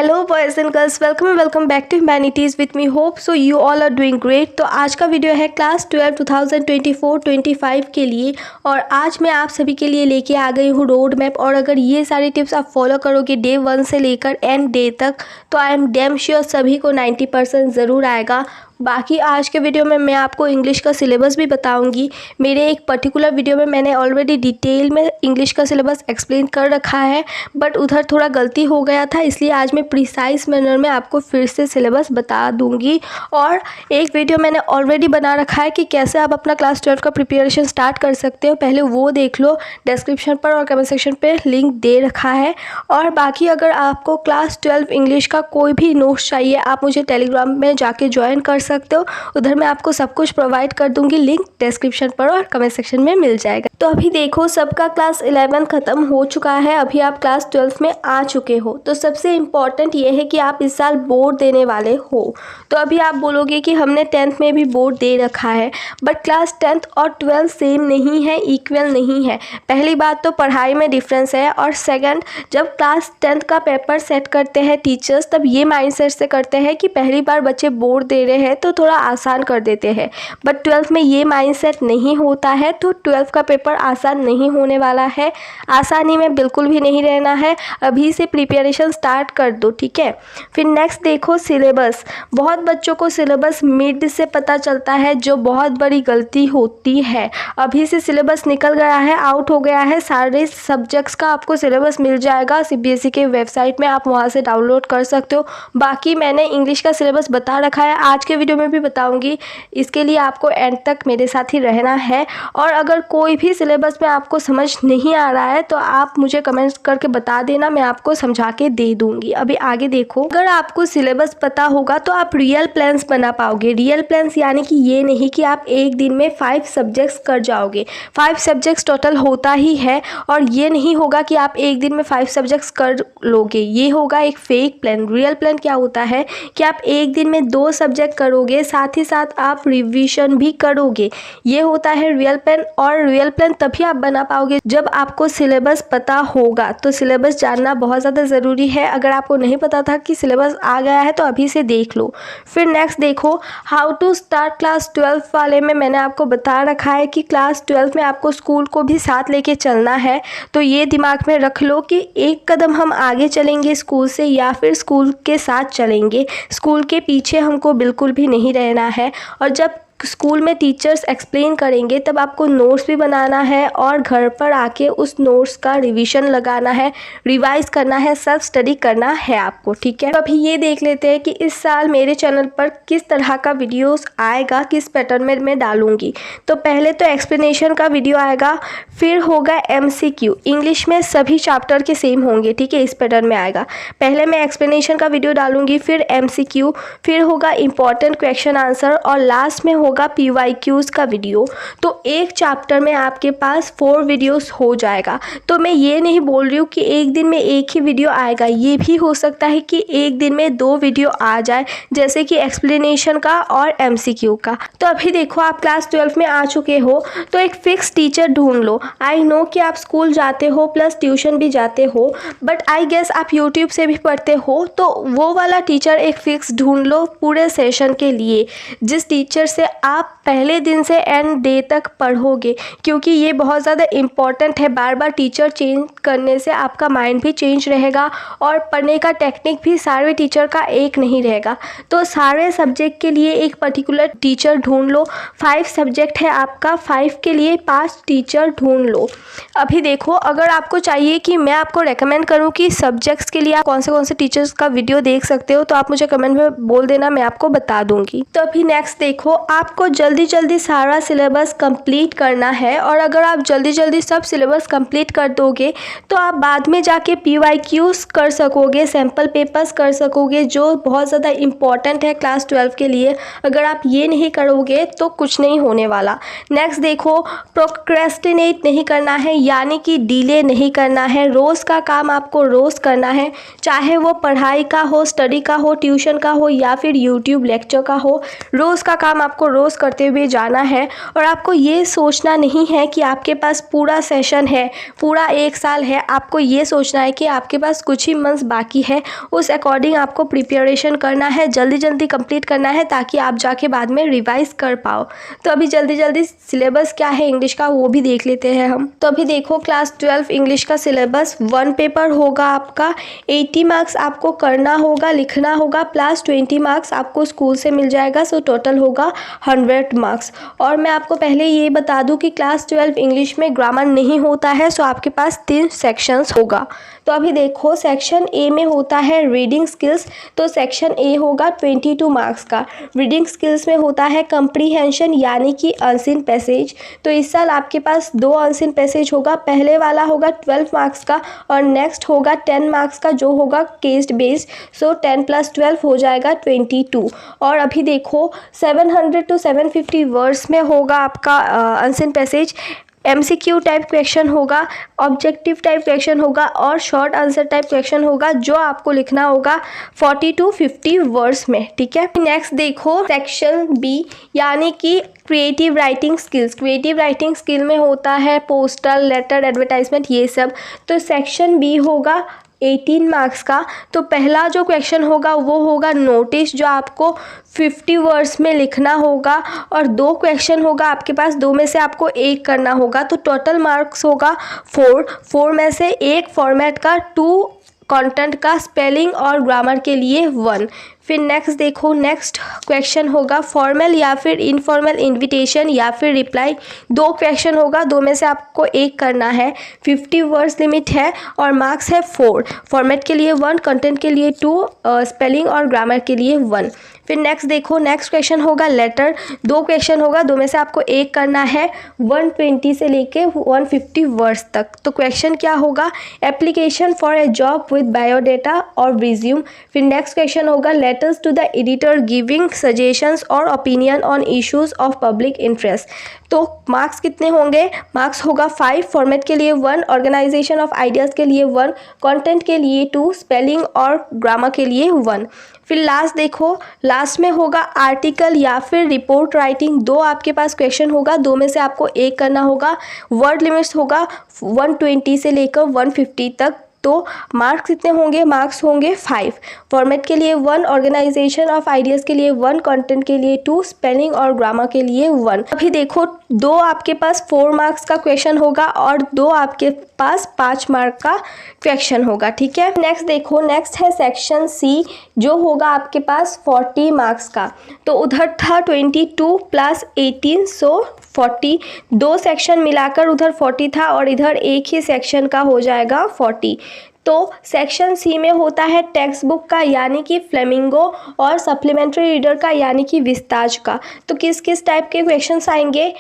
Hello boys and girls, welcome back to humanities with me. Hope so you all are doing great. तो आज का video है class 12 2024-25 के लिए, और आज मैं आप सभी के लिए लेके आ गई हूँ रोड मैप। और अगर ये सारी टिप्स आप फॉलो करोगे डे 1 से लेकर एंड डे तक, तो आई एम डैम श्योर सभी को 90% ज़रूर आएगा। बाकी आज के वीडियो में मैं आपको इंग्लिश का सिलेबस भी बताऊंगी। मेरे एक पर्टिकुलर वीडियो में मैंने ऑलरेडी डिटेल में इंग्लिश का सिलेबस एक्सप्लेन कर रखा है, बट उधर थोड़ा गलती हो गया था, इसलिए आज मैं प्रिसाइज मैनर में आपको फिर से सिलेबस बता दूंगी। और एक वीडियो मैंने ऑलरेडी बना रखा है कि कैसे आप अपना क्लास 12 का प्रिपरेशन स्टार्ट कर सकते हो, पहले वो देख लो। डिस्क्रिप्शन पर और कमेंट सेक्शन पर लिंक दे रखा है। और बाकी अगर आपको क्लास 12 इंग्लिश का कोई भी नोट्स चाहिए, आप मुझे टेलीग्राम में जाके ज्वाइन कर सकते हो। उधर मैं आपको सब कुछ प्रोवाइड कर दूंगी, लिंक डिस्क्रिप्शन पर और कमेंट सेक्शन में मिल जाएगा। तो अभी देखो, सबका क्लास 11 खत्म हो चुका है, अभी आप क्लास 12 में आ चुके हो। तो सबसे इम्पॉर्टेंट ये है कि आप इस साल बोर्ड देने वाले हो। तो अभी आप बोलोगे कि हमने 10th में भी बोर्ड दे रखा है, बट क्लास 10th और 12 सेम नहीं है, इक्वल नहीं है। पहली बात तो पढ़ाई में डिफरेंस है, और सेकंड, जब क्लास 10th का पेपर सेट करते हैं टीचर्स, तब ये माइंडसेट से करते हैं कि पहली बार बच्चे बोर्ड दे रहे हैं तो थोड़ा आसान कर देते हैं। बट 12th में ये माइंडसेट नहीं होता है, तो 12th का पेपर आसान नहीं होने वाला है। आसानी में बिल्कुल भी नहीं रहना है, अभी से प्रिपरेशन स्टार्ट कर दो, ठीक है। फिर नेक्स्ट देखो सिलेबस। बहुत बच्चों को सिलेबस मिड से पता चलता है, जो बहुत बड़ी गलती होती है। अभी से सिलेबस निकल गया है, आउट हो गया है, सारे सब्जेक्ट्स का आपको सिलेबस मिल जाएगा सीबीएसई के वेबसाइट में, आप वहाँ से डाउनलोड कर सकते हो। बाकी मैंने इंग्लिश का सिलेबस बता रखा है, आज के वीडियो में भी बताऊंगी। इसके लिए आपको एंड तक मेरे साथ ही रहना है। और अगर कोई भी सिलेबस में आपको समझ नहीं आ रहा है तो आप मुझे कमेंट करके बता देना, मैं आपको समझा के दे दूंगी। अभी आगे देखो, अगर आपको सिलेबस पता होगा तो आप रियल प्लान्स बना पाओगे। रियल प्लान्स यानी कि ये नहीं कि आप एक दिन में 5 सब्जेक्ट्स कर जाओगे। 5 सब्जेक्ट्स टोटल होता ही है, और ये नहीं होगा कि आप एक दिन में 5 सब्जेक्ट्स कर लोगे, ये होगा एक फेक प्लान। रियल प्लान क्या होता है कि आप एक दिन में 2 सब्जेक्ट करोगे, साथ ही साथ आप रिवीजन भी करोगे, ये होता है रियल प्लान। और रियल प्लान तभी आप बना पाओगे जब आपको सिलेबस पता होगा। तो सिलेबस जानना बहुत ज़्यादा ज़रूरी है। अगर आपको नहीं पता था कि सिलेबस आ गया है तो अभी से देख लो। फिर नेक्स्ट देखो, हाउ टू स्टार्ट क्लास 12 वाले में मैंने आपको बता रखा है कि क्लास 12 में आपको स्कूल को भी साथ लेके चलना है। तो ये दिमाग में रख लो कि एक कदम हम आगे चलेंगे स्कूल से, या फिर स्कूल के साथ चलेंगे, स्कूल के पीछे हमको बिल्कुल भी नहीं रहना है। और जब स्कूल में टीचर्स एक्सप्लेन करेंगे तब आपको नोट्स भी बनाना है, और घर पर आके उस नोट्स का रिवीजन लगाना है, रिवाइज करना है, सेल्फ स्टडी करना है आपको, ठीक है। तो अभी ये देख लेते हैं कि इस साल मेरे चैनल पर किस तरह का वीडियोस आएगा, किस पैटर्न में मैं डालूंगी। तो पहले तो एक्सप्लेनेशन का वीडियो आएगा, फिर होगा एमसीक्यू। इंग्लिश में सभी चैप्टर के सेम होंगे, ठीक है, इस पैटर्न में आएगा। पहले मैं एक्सप्लेनेशन का वीडियो डालूंगी, फिर एमसीक्यू, फिर होगा इंपॉर्टेंट क्वेश्चन आंसर, और लास्ट में होगा पीवाईक्यूज का वीडियो। तो एक चैप्टर में आपके पास 4 वीडियोस हो जाएगा। तो मैं ये नहीं बोल रही हूँ कि एक दिन में एक ही वीडियो आएगा, ये भी हो सकता है कि एक दिन में 2 वीडियो आ जाए, जैसे कि एक्सप्लेनेशन का और एमसीक्यू का। तो अभी देखो, आप क्लास 12 में आ चुके हो, तो एक फिक्स टीचर ढूंढ लो। आई नो कि आप स्कूल जाते हो प्लस ट्यूशन भी जाते हो, बट आई गेस आप यूट्यूब से भी पढ़ते हो, तो वो वाला टीचर एक फिक्स ढूंढ लो पूरे सेशन के लिए, जिस टीचर से आप पहले दिन से एंड डे तक पढ़ोगे। क्योंकि ये बहुत ज़्यादा इम्पॉर्टेंट है, बार बार टीचर चेंज करने से आपका माइंड भी चेंज रहेगा, और पढ़ने का टेक्निक भी सारे टीचर का एक नहीं रहेगा। तो सारे सब्जेक्ट के लिए एक पर्टिकुलर टीचर ढूंढ लो। 5 सब्जेक्ट है आपका, 5 के लिए 5 टीचर ढूंढ लो। अभी देखो, अगर आपको चाहिए कि मैं आपको रेकमेंड करूँ कि सब्जेक्ट्स के लिए आप कौन से टीचर्स का वीडियो देख सकते हो, तो आप मुझे कमेंट में बोल देना, मैं आपको बता दूंगी। तो अभी नेक्स्ट देखो, आपको जल्दी सारा सिलेबस कंप्लीट करना है। और अगर आप जल्दी सब सिलेबस कंप्लीट कर दोगे तो आप बाद में जाके पीवाईक्यूज कर सकोगे, सैम्पल पेपर्स कर सकोगे, जो बहुत ज़्यादा इम्पॉर्टेंट है क्लास 12 के लिए। अगर आप ये नहीं करोगे तो कुछ नहीं होने वाला। नेक्स्ट देखो, प्रोक्रेस्टिनेट नहीं करना है, यानी कि डिले नहीं करना है। रोज़ का काम आपको रोज़ करना है, चाहे वो पढ़ाई का हो, स्टडी का हो, ट्यूशन का हो, या फिर यूट्यूब लेक्चर का हो। रोज़ का काम आपको परोस करते हुए जाना है और आपको ये सोचना नहीं है कि आपके पास पूरा सेशन है, पूरा 1 साल है। आपको ये सोचना है कि आपके पास कुछ ही मंथ्स बाकी है, उस अकॉर्डिंग आपको प्रिपरेशन करना है, जल्दी जल्दी कंप्लीट करना है ताकि आप जाके बाद में रिवाइज कर पाओ। तो अभी जल्दी जल्दी सिलेबस क्या है इंग्लिश का वो भी देख लेते हैं हम। तो अभी देखो क्लास 12 इंग्लिश का सिलेबस 1 पेपर होगा आपका, 80 मार्क्स आपको करना होगा, लिखना होगा, प्लस 20 मार्क्स आपको स्कूल से मिल जाएगा। सो टोटल होगा 100 मार्क्स। और मैं आपको पहले ये बता दूं कि क्लास 12 इंग्लिश में ग्रामर नहीं होता है, सो आपके पास 3 सेक्शंस होगा। तो अभी देखो सेक्शन ए में होता है रीडिंग स्किल्स, तो सेक्शन ए होगा 22 मार्क्स का। रीडिंग स्किल्स में होता है कंप्रीहेंशन यानी कि अनसीन पैसेज। तो इस साल आपके पास 2 अनसीन पैसेज होगा, पहले वाला होगा 12 मार्क्स का और नेक्स्ट होगा 10 मार्क्स का जो होगा केस बेस्ड। सो 10 + 12 हो जाएगा 22। और अभी देखो 700 to 750 वर्ड्स में होगा आपका unseen passage. MCQ type question होगा, ऑब्जेक्टिव टाइप क्वेश्चन होगा और शॉर्ट आंसर टाइप क्वेश्चन होगा जो आपको लिखना होगा 40 to 50 वर्ड्स में। ठीक है, नेक्स्ट देखो सेक्शन बी यानी कि creative writing skills. Creative writing skill में होता है पोस्टर, लेटर, एडवर्टाइजमेंट, ये सब। तो सेक्शन बी होगा 18 मार्क्स का। तो पहला जो क्वेश्चन होगा वो होगा नोटिस, जो आपको 50 वर्ड्स में लिखना होगा और 2 क्वेश्चन होगा आपके पास, 2 में से आपको 1 करना होगा। तो टोटल मार्क्स होगा 4 में से 1 फॉर्मेट का, 2 कंटेंट का, स्पेलिंग और ग्रामर के लिए 1। फिर नेक्स्ट देखो, नेक्स्ट क्वेश्चन होगा फॉर्मल या फिर इनफॉर्मल इनविटेशन या फिर रिप्लाई। 2 क्वेश्चन होगा, 2 में से आपको 1 करना है। 50 वर्ड्स लिमिट है और मार्क्स है 4। फॉर्मेट के लिए 1, कंटेंट के लिए 2, स्पेलिंग और ग्रामर के लिए 1। फिर नेक्स्ट देखो, नेक्स्ट क्वेश्चन होगा लेटर। 2 क्वेश्चन होगा, 2 में से आपको 1 करना है, 120 से लेके 150 वर्ड्स तक। तो क्वेश्चन क्या होगा, application for a job with biodata और रिज्यूम। फिर नेक्स्ट क्वेश्चन होगा letters to the editor giving suggestions और opinion on issues of public interest. तो मार्क्स कितने होंगे, मार्क्स होगा 5, फॉर्मेट के लिए 1, ऑर्गेनाइजेशन ऑफ आइडियाज़ के लिए 1, कंटेंट के लिए 2, स्पेलिंग और ग्रामर के लिए 1। फिर लास्ट देखो, लास्ट में होगा आर्टिकल या फिर रिपोर्ट राइटिंग। 2 आपके पास क्वेश्चन होगा, 2 में से आपको 1 करना होगा। वर्ड लिमिट्स होगा 120 से लेकर 150 तक। तो मार्क्स कितने होंगे, मार्क्स होंगे 5, फॉर्मेट के लिए 1, ऑर्गेनाइजेशन ऑफ आइडियाज़ के लिए 1, कंटेंट के लिए 2, स्पेलिंग और ग्रामर के लिए 1। अभी देखो 2 आपके पास 4 मार्क्स का क्वेश्चन होगा और 2 आपके पास 5 मार्क का क्वेश्चन होगा। ठीक है, नेक्स्ट देखो, नेक्स्ट है सेक्शन सी जो होगा आपके पास 40 मार्क्स का। तो उधर था 22 + 18 सो 40, 2 सेक्शन मिलाकर उधर 40 था और इधर एक ही सेक्शन का हो जाएगा 40। तो सेक्शन सी में होता है टेक्स्ट बुक का यानी कि फ्लेमिंगो और सप्लीमेंट्री रीडर का यानी कि विस्ताज का। तो किस किस टाइप के क्वेश्चंस आएंगे,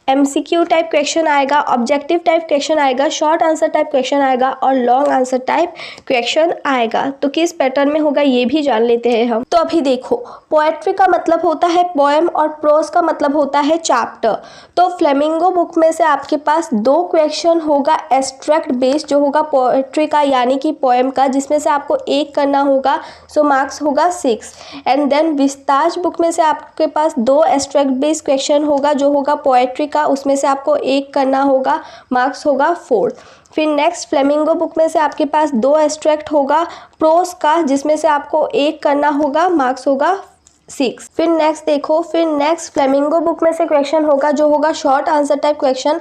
MCQ टाइप क्वेश्चन आएगा, ऑब्जेक्टिव टाइप क्वेश्चन आएगा, शॉर्ट आंसर टाइप क्वेश्चन आएगा और लॉन्ग आंसर टाइप क्वेश्चन आएगा। तो किस पैटर्न में होगा ये भी जान लेते हैं हम। तो अभी देखो, पोएट्री का मतलब होता है पोएम और प्रोज का मतलब होता है चैप्टर। तो फ्लेमिंगो बुक में से आपके पास 2 क्वेश्चन होगा एब्स्ट्रैक्ट बेस्ड जो होगा पोएट्री का यानी कि पोएम का, जिसमें से आपको 1 करना होगा। सो मार्क्स होगा 6। एंड देन विस्ताज बुक में से आपके पास 2 एब्स्ट्रैक्ट बेस्ड क्वेश्चन होगा जो होगा पोएट्री का, उसमें से आपको 1 करना होगा, मार्क्स होगा 4। फिर नेक्स्ट फ्लेमिंगो बुक में से आपके पास 2 एब्स्ट्रैक्ट होगा प्रोज का, जिसमें से आपको 1 करना होगा, मार्क्स होगा 6। फिर नेक्स्ट देखो, फिर नेक्स्ट फ्लेमिंगो बुक में से क्वेश्चन होगा जो होगा short answer type question,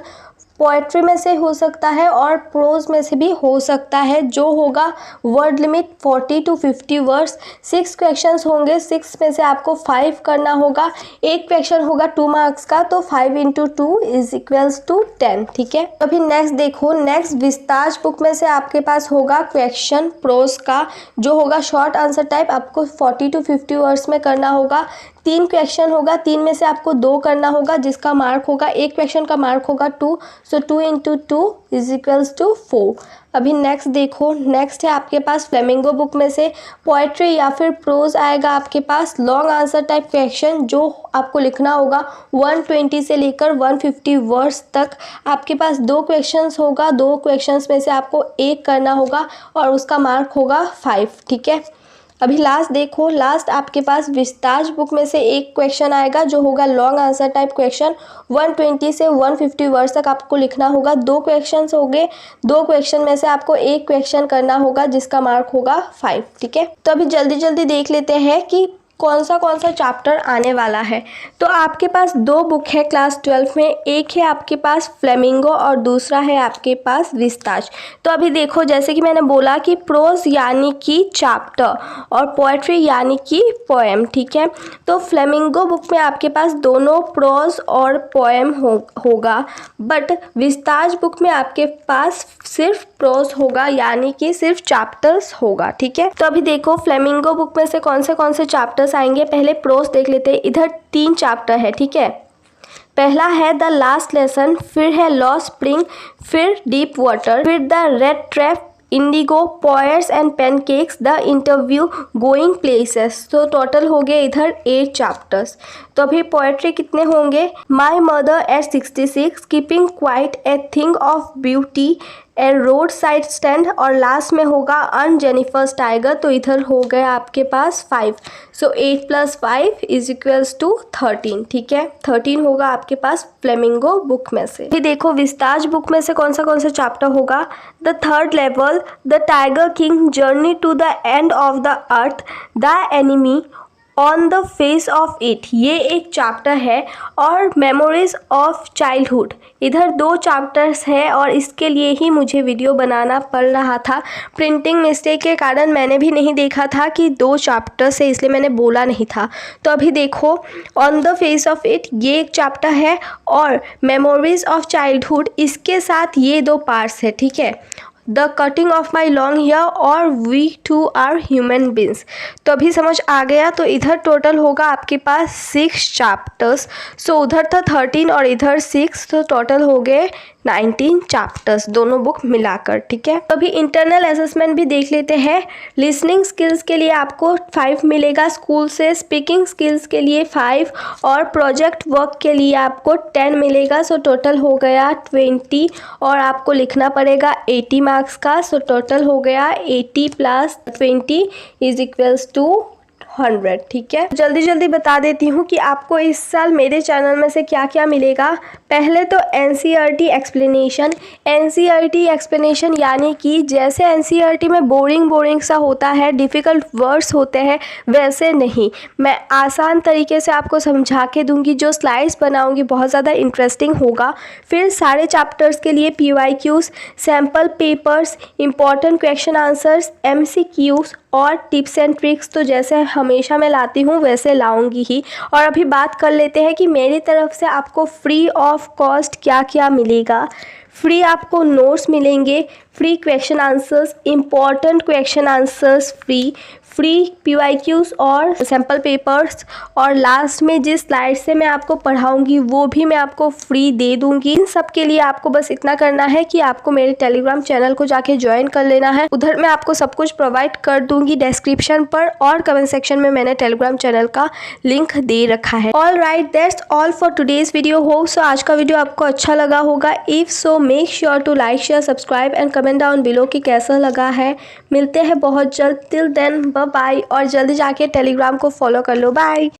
poetry में से हो सकता है और प्रोज में से भी हो सकता है, जो होगा word limit 40 to 50 words. 6 questions होंगे, 6 में से आपको 5 करना होगा। एक क्वेश्चन होगा 2 मार्क्स का, तो 5 × 2 = 10। ठीक है, अभी नेक्स्ट देखो, नेक्स्ट विस्ताज बुक में से आपके पास होगा क्वेश्चन प्रोज का जो होगा शॉर्ट आंसर टाइप, आपको 40 to 50 वर्ड्स में करना होगा। 3 क्वेश्चन होगा, 3 में से आपको 2 करना होगा जिसका मार्क होगा, एक क्वेश्चन का मार्क होगा 2, सो 2 × 2 = 4। अभी नेक्स्ट देखो, नेक्स्ट है आपके पास फ्लेमिंगो बुक में से पोएट्री या फिर प्रोज आएगा आपके पास लॉन्ग आंसर टाइप क्वेश्चन जो आपको लिखना होगा 120 से लेकर 150 वर्ड्स तक। आपके पास 2 क्वेश्चंस होगा, 2 क्वेश्चंस में से आपको 1 करना होगा और उसका मार्क होगा 5। ठीक है, अभी लास्ट देखो, लास्ट आपके पास विस्ताज बुक में से एक क्वेश्चन आएगा जो होगा लॉन्ग आंसर टाइप क्वेश्चन। 120 से 150 वर्ड्स तक आपको लिखना होगा। 2 क्वेश्चंस हो गए, 2 क्वेश्चन में से आपको एक क्वेश्चन करना होगा जिसका मार्क होगा 5। ठीक है, तो अभी जल्दी जल्दी देख लेते हैं कि कौन सा चैप्टर आने वाला है। तो आपके पास 2 बुक है क्लास 12 में, एक है आपके पास फ्लेमिंगो और दूसरा है आपके पास विस्ताज। तो अभी देखो, जैसे कि मैंने बोला कि प्रोज यानी कि चैप्टर और पोएट्री यानी कि पोएम। ठीक है, तो फ्लेमिंगो बुक में आपके पास दोनों प्रोज और पोएम होगा, बट विस्ताज बुक में आपके पास सिर्फ प्रोज होगा यानी कि सिर्फ चैप्टर्स होगा। ठीक है, तो अभी देखो फ्लेमिंगो बुक में से कौन से चैप्टर्स आएंगे। पहले प्रोज देख लेते हैं। इधर 3 चैप्टर है। ठीक है, पहला है द लास्ट लेसन, फिर है लॉस्ट स्प्रिंग, फिर डीप वाटर, फिर the red trap, Indigo, poets and pancakes, the interview, going places. तो टोटल हो गए इधर 8 चैप्टर्स। तो अभी पोएट्री कितने होंगे। My mother eight 66, keeping quiet, a thing of beauty, A road side stand, और लास्ट में होगा अन जेनिफर्स टाइगर। तो इधर हो गया आपके पास 5। सो 8 + 5 = 13। ठीक है, 13 होगा आपके पास फ्लेमिंगो बुक में से। फिर देखो विस्ताज बुक में से कौन सा चैप्टर होगा। The third level, the tiger king, journey to the end of the earth, the enemy on the face of it, ये एक चैप्टर है। और मेमोरीज ऑफ चाइल्डहुड, इधर 2 चैप्टर्स है और इसके लिए ही मुझे वीडियो बनाना पड़ रहा था। प्रिंटिंग मिस्टेक के कारण मैंने भी नहीं देखा था कि 2 चैप्टर्स है, इसलिए मैंने बोला नहीं था। तो अभी देखो on the face of it ये एक चैप्टर है और मेमोरीज ऑफ चाइल्डहुड इसके साथ ये 2 पार्ट्स है। ठीक है, the cutting of my long hair और we too are human beings. तो अभी समझ आ गया। तो इधर टोटल होगा आपके पास 6 चैप्टर्स। सो उधर था 13 और इधर 6, तो टोटल हो गए 19 चैप्टर्स दोनों बुक मिलाकर। ठीक है, तो अभी इंटरनल असेसमेंट भी देख लेते हैं। लिसनिंग स्किल्स के लिए आपको 5 मिलेगा स्कूल से, स्पीकिंग स्किल्स के लिए 5 और प्रोजेक्ट वर्क के लिए आपको 10 मिलेगा। सो टोटल हो गया 20 और आपको लिखना पड़ेगा 80 मार्क्स का। सो टोटल हो गया 80 + 20 = 100। ठीक है, जल्दी जल्दी बता देती हूँ कि आपको इस साल मेरे चैनल में से क्या क्या मिलेगा। पहले तो NCERT एक्सप्लेनेशन। NCERT एक्सप्लेनेशन यानी कि जैसे NCERT में बोरिंग सा होता है, डिफ़िकल्ट वर्ड्स होते हैं, वैसे नहीं, मैं आसान तरीके से आपको समझा के दूंगी। जो स्लाइड्स बनाऊंगी बहुत ज़्यादा इंटरेस्टिंग होगा। फिर सारे चैप्टर्स के लिए PYQs, sample papers, important question answers, MCQs और टिप्स एंड ट्रिक्स। तो जैसे हमेशा मैं लाती हूँ वैसे लाऊंगी ही। और अभी बात कर लेते हैं कि मेरी तरफ से आपको फ्री ऑफ कॉस्ट क्या क्या मिलेगा। फ्री आपको नोट्स मिलेंगे, free question answers, important question answers free PYQs और सैम्पल पेपर्स, और लास्ट में जिस स्लाइड से मैं आपको पढ़ाऊंगी वो भी मैं आपको फ्री दे दूंगी। इन सब के लिए आपको बस इतना करना है कि आपको मेरे टेलीग्राम चैनल को जाके ज्वाइन कर लेना है। उधर मैं आपको सब कुछ प्रोवाइड कर दूंगी डिस्क्रिप्शन पर, और कमेंट सेक्शन में मैंने टेलीग्राम चैनल का लिंक दे रखा है। All right, that's all for today's video. Hope so आज का वीडियो आपको अच्छा लगा होगा। If so make sure to like, share, subscribe and comment down below कि कैसा लगा है। मिलते हैं बहुत जल्द। टिल देन बाय, और जल्दी जाके टेलीग्राम को फॉलो कर लो। बाय।